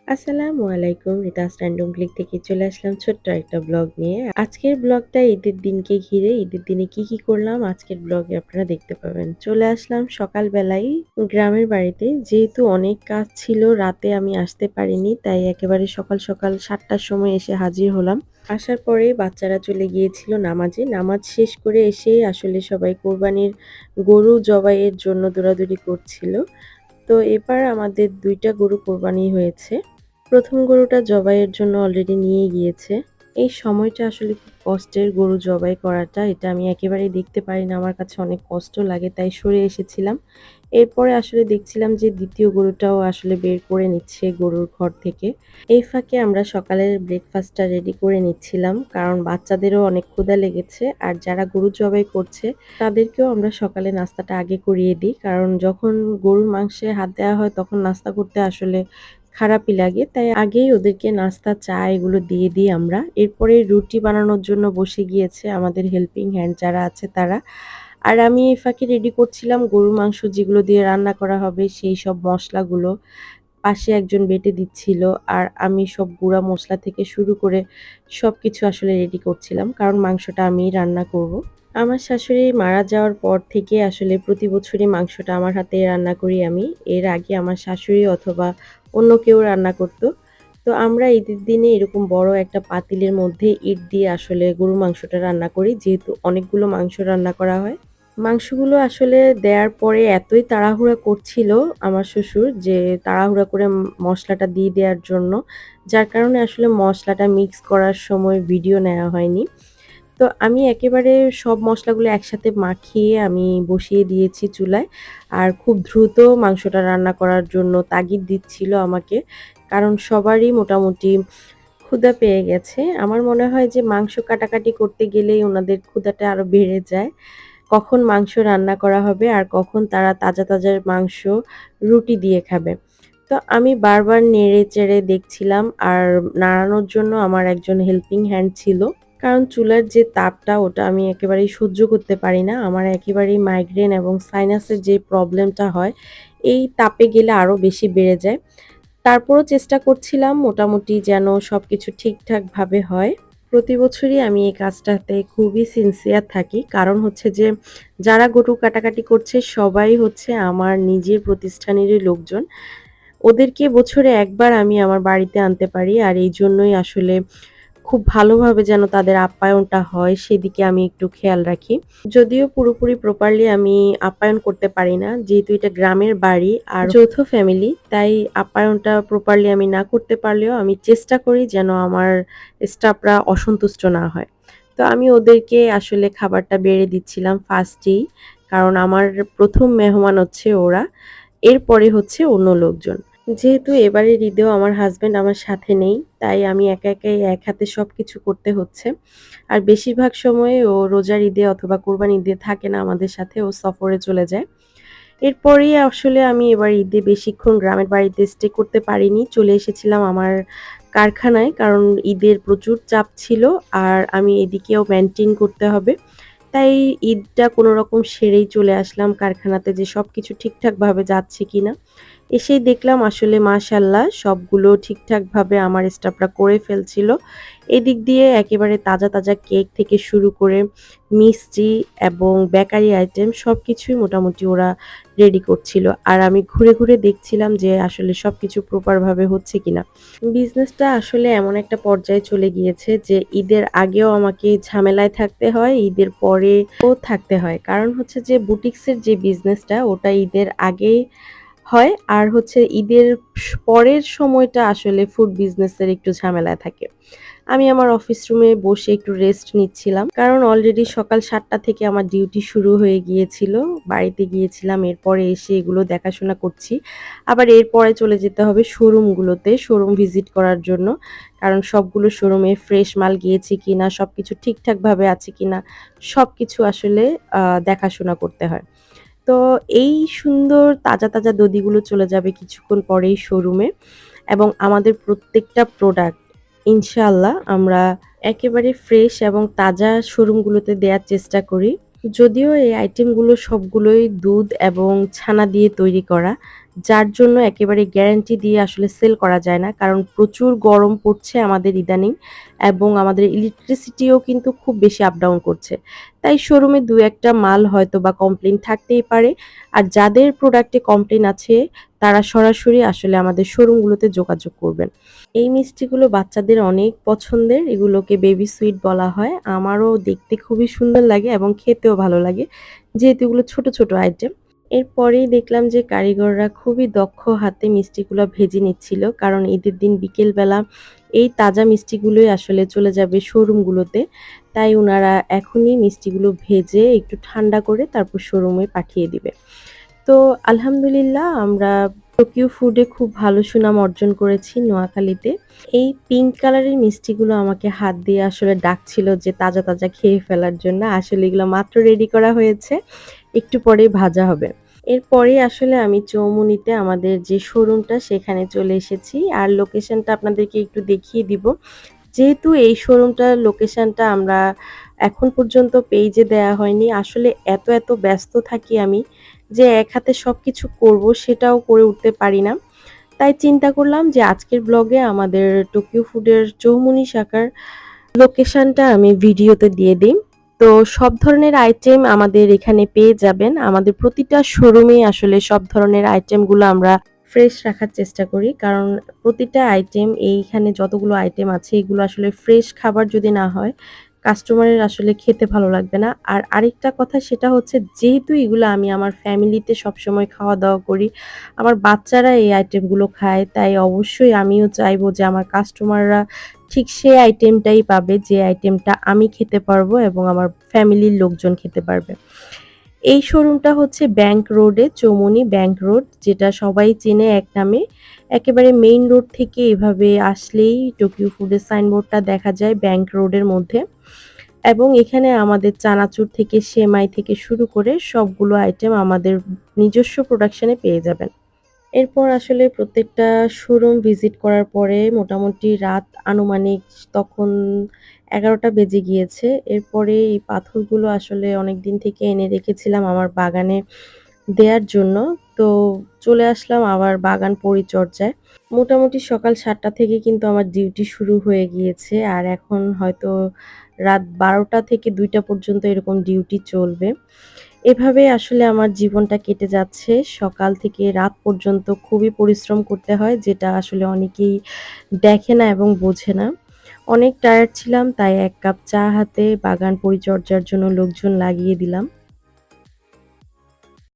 আসসালামু আলাইকুম। রিতাস random click থেকে চলে আসলাম ছোট্ট একটা ব্লগ নিয়ে। আজকের ব্লগটা ঈদের দিনকে ঘিরে। ঈদের দিনে কি করলাম আজকের ব্লগে আপনারা দেখতে পাবেন। চলে আসলাম সকালবেলাই গ্রামের বাড়িতে। যেহেতু অনেক কাজ ছিল রাতে আমি আসতে পারিনি। তাই একেবারে সকাল ৭টার সময় এসে হাজির হলাম। আসার পরেই বাচ্চারা চলে গিয়েছিল নামাজে। নামাজ শেষ করে এসেই আসলে সবাই কোরবানির গরু জবাইয়ের জন্য দৌড়াদৌড়ি করছিল। তো এবার আমাদের ২ টা গরু কোরবানি হয়েছে। ১ম গরুটা জবাইয়ের জন্য অলরেডি নিয়ে গিয়েছে। এই সময়টা আসলে খুব কষ্টের গরু জবাই করাটা। এটা আমি একেবারেই দেখতে পারি না। আমার কাছে অনেক কষ্ট লাগে তাই সরে এসেছিলাম। এরপরে আসলে দেখছিলাম যে ২য় গরুটাও আসলে বের করে নিচ্ছে গরুর ঘর থেকে। এই ফাঁকে আমরা সকালের ব্রেকফাস্টটা রেডি করে নিচ্ছিলাম। কারণ বাচ্চাদেরও অনেক ক্ষুধা লেগেছে। আর যারা গরু জবাই করছে তাদেরকেও আমরা সকালে নাস্তাটা আগে করিয়ে দিই। কারণ যখন গরুর মাংসে হাত দেওয়া হয় তখন নাস্তা করতে আসলে খারাপই লাগে। তাই আগেই ওদেরকে নাস্তা, চা এগুলো দিয়ে দিই আমরা। এরপরে রুটি বানানোর জন্য বসে গিয়েছে আমাদের হেল্পিং হ্যান্ড যারা আছে তারা। আর আমি এই ফাঁকে রেডি করছিলাম গরুর মাংস যেগুলো দিয়ে রান্না করা হবে সেই সব মসলাগুলো। পাশে একজন বেটে দিচ্ছিল। আর আমি সব গুঁড়া মসলা থেকে শুরু করে সবকিছু আসলে রেডি করছিলাম। কারণ মাংসটা আমিই রান্না করব। আমার শাশুড়ি মারা যাওয়ার পর থেকে আসলে প্রতি বছরই মাংসটা আমার হাতেই রান্না করি আমি। এর আগে আমার শাশুড়ি অথবা অন্য কেউ রান্না করত। তো আমরা ঈদের দিনে এরকম বড় একটা পাতিলের মধ্যে ইট দিয়ে আসলে গরুর মাংসটা রান্না করি। যেহেতু অনেকগুলো মাংস রান্না করা হয়। মাংসগুলো আসলে দেওয়ার পরে এতই তাড়াহুড়া করছিল আমার শ্বশুর যে তাড়াহুড়া করে মসলাটা দিয়ে দেওয়ার জন্য। যার কারণে আসলে মসলাটা মিক্স করার সময় ভিডিও নেওয়া হয়নি। তো আমি একেবারে সব মসলাগুলো একসাথে মাখিয়ে আমি বসিয়ে দিয়েছি চুলায়। আর খুব দ্রুত মাংসটা রান্না করার জন্য তাগিদ দিচ্ছিল আমাকে। কারণ সবারই মোটামুটি ক্ষুধা পেয়ে গেছে। আমার মনে হয় যে মাংস কাটাকাটি করতে গেলেই উনাদের ক্ষুধাটা আরো বেড়ে যায়। কখন মাংস রান্না করা হবে আর কখন তারা তাজা মাংস রুটি দিয়ে খাবে। তো আমি বারবার নেড়ে-চেড়ে দেখছিলাম আর নাড়ানোর জন্য আমার একজন হেল্পিং হ্যান্ড ছিল। কারণ চুলার যে তাপটা ওটা আমি একেবারেই সহ্য করতে পারি না। আমার একেবারেই মাইগ্রেন এবং সাইনাসের যে প্রবলেমটা হয়, এই তাপে গেলে আরো বেশি বেড়ে যায়। তারপরও চেষ্টা করছিলাম মোটামুটি যেন সবকিছু ঠিকঠাকভাবে হয়। প্রতি বছরই আমি এই কাজটাতে খুবই সিনসিয়ার থাকি। কারণ হচ্ছে যে যারা গরু কাটাকাটি করছে সবাই হচ্ছে আমার নিজের প্রতিষ্ঠানেরই লোকজন। ওদেরকে বছরে একবার আমি আমার বাড়িতে আনতে পারি। আর এইজন্যই আসলে খুব ভালোভাবে যেন তাদের আপ্যায়নটা হয় সেদিকে আমি একটু খেয়াল রাখি। যদিও পুরোপুরি প্রপারলি আমি আপ্যায়ন করতে পারি না। যেহেতু এটা গ্রামের বাড়ি আর যৌথ ফ্যামিলি তাই আপ্যায়নটা প্রপারলি আমি না করতে পারলেও আমি চেষ্টা করি যেন আমার স্টাফরা অসন্তুষ্ট না হয়। তো আমি ওদেরকে আসলে খাবারটা বেড়ে দিচ্ছিলাম ফার্স্টেই। কারণ আমার ১ম মেহমান হচ্ছে ওরা। এরপরে হচ্ছে অন্য লোকজন। যেহেতু এবারের ঈদেও আমার হাসব্যান্ড আমার সাথে নেই, তাই আমি একাই এক হাতে সবকিছু করতে হচ্ছে। আর বেশিরভাগ সময়ে ও রোজার ঈদে অথবা কোরবানির ঈদে থাকে না আমাদের সাথে, ও সফরে চলে যায়। এরপরেই আসলে আমি এবার ঈদে বেশিক্ষণ গ্রামের বাড়িতে স্টে করতে পারিনি। চলে এসেছিলাম আমার কারখানায়। কারণ ঈদের প্রচুর চাপ ছিল আর আমি এদিকেও মেইনটেইন করতে হবে। তাই ঈদটা কোনরকম সেরেই চলে আসলাম কারখানাতে যে সবকিছু ঠিকঠাকভাবে যাচ্ছে কিনা। এসেই দেখলাম আসলে মাশাআল্লাহ সবগুলো ঠিকঠাকভাবে আমার স্টাফরা করে ফেলছিল। এদিক দিয়ে একেবারে তাজা কেক থেকে শুরু করে মিষ্টি এবং বেকারি আইটেম সবকিছুই মোটামুটি ওরা রেডি করছিল। আর আমি ঘুরে দেখছিলাম যে আসলে সবকিছু প্রপার ভাবে হচ্ছে কিনা। বিজনেসটা আসলে এমন একটা পর্যায়ে চলে গিয়েছে যে ঈদের আগেও আমাকে ঝামেলায় থাকতে হয়, ঈদের পরেও থাকতে হয়। কারণ হচ্ছে যে বুটিক্সের যে বিজনেসটা ওটা ঈদের আগে হয় আর হচ্ছে ঈদের পরের সময়টা আসলে ফুড বিজনেসের একটু ঝামেলায় থাকে। আমি আমার অফিস রুমে বসে একটু রেস্ট নিচ্ছিলাম। কারণ অলরেডি সকাল ৭টা থেকে আমার ডিউটি শুরু হয়ে গিয়েছিল। বাড়িতে গিয়েছিলাম। এরপরে এসে এগুলো দেখাশোনা করছি। আবার এরপরে চলে যেতে হবে শোরুমগুলোতে, শোরুম ভিজিট করার জন্য। কারণ সবগুলো শোরুমে ফ্রেশ মাল গিয়েছে কিনা, সবকিছু ঠিকঠাকভাবে আছে কিনা, সবকিছু আসলে দেখাশোনা করতে হয়। তো এই সুন্দর তাজা দধিগুলো চলে যাবে কিছুক্ষণ পরেই শোরুমে এবং আমাদের প্রত্যেকটা প্রোডাক্ট ইনশাআল্লাহ আমরা একেবারে ফ্রেশ এবং তাজা শোরুমগুলোতে দেয়ার চেষ্টা করি। যদিও এই আইটেমগুলো সবগুলোই দুধ এবং ছানা দিয়ে তৈরি করা। যার জন্য একেবারে গ্যারান্টি দিয়ে আসলে সেল করা যায় না। কারণ প্রচুর গরম পড়ছে আমাদের ইদানিং এবং আমাদের ইলেকট্রিসিটিও কিন্তু খুব বেশি আপ ডাউন করছে। তাই শোরুমে ২-১ টা মাল হয়তোবা কমপ্লেইন থাকতেই পারে। আর যাদের প্রোডাক্টে কমপ্লেইন আছে তারা সরাসরি আসলে আমাদের শোরুমগুলোতে যোগাযোগ করবেন। এই মিষ্টিগুলো বাচ্চাদের অনেক পছন্দের। এগুলোকে বেবি সুইট বলা হয়। আমারও দেখতে খুবই সুন্দর লাগে এবং খেতেও ভালো লাগে। যেহেতু এগুলো ছোট, ছোট আইটেম। এরপরেই দেখলাম যে কারিগররা খুবই দক্ষ হাতে মিষ্টিগুলা ভেজে নিচ্ছিল। কারণ ঈদের দিন বিকেলবেলা এই তাজা মিষ্টিগুলোই আসলে চলে যাবে শোরুমগুলোতে। তাই উনারা এখনই মিষ্টিগুলো ভেজে একটু ঠান্ডা করে তারপর শোরুমে পাঠিয়ে দিবে। তো আলহামদুলিল্লাহ আমরা টোকিও ফুডে খুব ভালো সুনাম অর্জন করেছি নোয়াখালীতে। এই পিঙ্ক কালারের মিষ্টিগুলো আমাকে হাত দিয়ে আসলে ডাকছিল যে তাজা, তাজা খেয়ে ফেলার জন্য। আসলে এগুলো মাত্র রেডি করা হয়েছে। একটু পরেই ভাজা হবে। এরপরেই আসলে আমি চৌমুনিতে আমাদের যে শোরুমটা সেখানে চলে এসেছি। আর লোকেশনটা আপনাদেরকে একটু দেখিয়ে দিব। যেহেতু এই শোরুমটার লোকেশনটা আমরা এখন পর্যন্ত পেইজে দেয়া হয়নি। আসলে এত ব্যস্ত থাকি আমি যে এক হাতে সবকিছু করব সেটাও করে উঠতে পারি না। তাই চিন্তা করলাম যে আজকের ব্লগে আমাদের টোকিও ফুডের চৌমুনি শাখার লোকেশনটা আমি ভিডিওতে দিয়ে দেই। তো সব ধরনের আইটেম আমাদের এখানে পেয়ে যাবেন। আমাদের প্রতিটা শোরুমেই আসলে সব ধরনের আইটেমগুলো আমরা ফ্রেশ রাখার চেষ্টা করি। কারণ প্রতিটা আইটেম এইখানে যতগুলো আইটেম আছে এগুলো আসলে ফ্রেশ খাবার যদি না হয়, কাস্টমারের আসলে খেতে ভালো লাগবে না। আর আরেকটা কথা সেটা হচ্ছে যেহেতু এগুলো আমি আমার ফ্যামিলিতে সবসময় খাওয়া-দাওয়া করি, আমার বাচ্চারা এই আইটেমগুলো খায়। তাই অবশ্যই আমিও চাইবো যে আমার কাস্টমাররা ঠিক সেই আইটেমটাই পাবে যে আইটেমটা আমি খেতে পারবো এবং আমার ফ্যামিলির লোকজন খেতে পারবে। এই শোরুমটা হচ্ছে ব্যাংক রোডে, চৌমুহনী ব্যাংক রোড যেটা সবাই চেনে এক নামে। একেবারে মেইন রোড থেকে এভাবে আসলেই টোকিও ফুডের সাইনবোর্ডটা দেখা যায় ব্যাংক রোডের মধ্যে। এবং এখানে আমাদের চানাচুর থেকে সেমাই থেকে শুরু করে সবগুলো আইটেম আমাদের নিজস্ব প্রোডাকশনে পেয়ে যাবেন। এরপর আসলে প্রত্যেকটা শোরুম ভিজিট করার পরে মোটামুটি রাত আনুমানিক তখন ১১টা বেজে গিয়েছে। এরপরে এই পাথরগুলো আসলে অনেকদিন থেকে এনে রেখেছিলাম আমার বাগানে দেয়ার জন্য। তো চলে আসলাম আবার বাগান পরিচর্যায়। মোটামুটি সকাল ৭টা থেকে কিন্তু আমার ডিউটি শুরু হয়ে গিয়েছে। আর এখন হয়তো রাত ১২টা থেকে ২টা পর্যন্ত এরকম ডিউটি চলবে। এভাবে আসলে আমার জীবনটা কেটে যাচ্ছে। সকাল থেকে রাত পর্যন্ত খুবই পরিশ্রম করতে হয়, যেটা আসলে অনেকেই দেখে না এবং বোঝে না। অনেক টায়ার্ড ছিলাম, তাই ১ কাপ চা হাতে বাগান পরিচর্যার জন্য লোকজন লাগিয়ে দিলাম।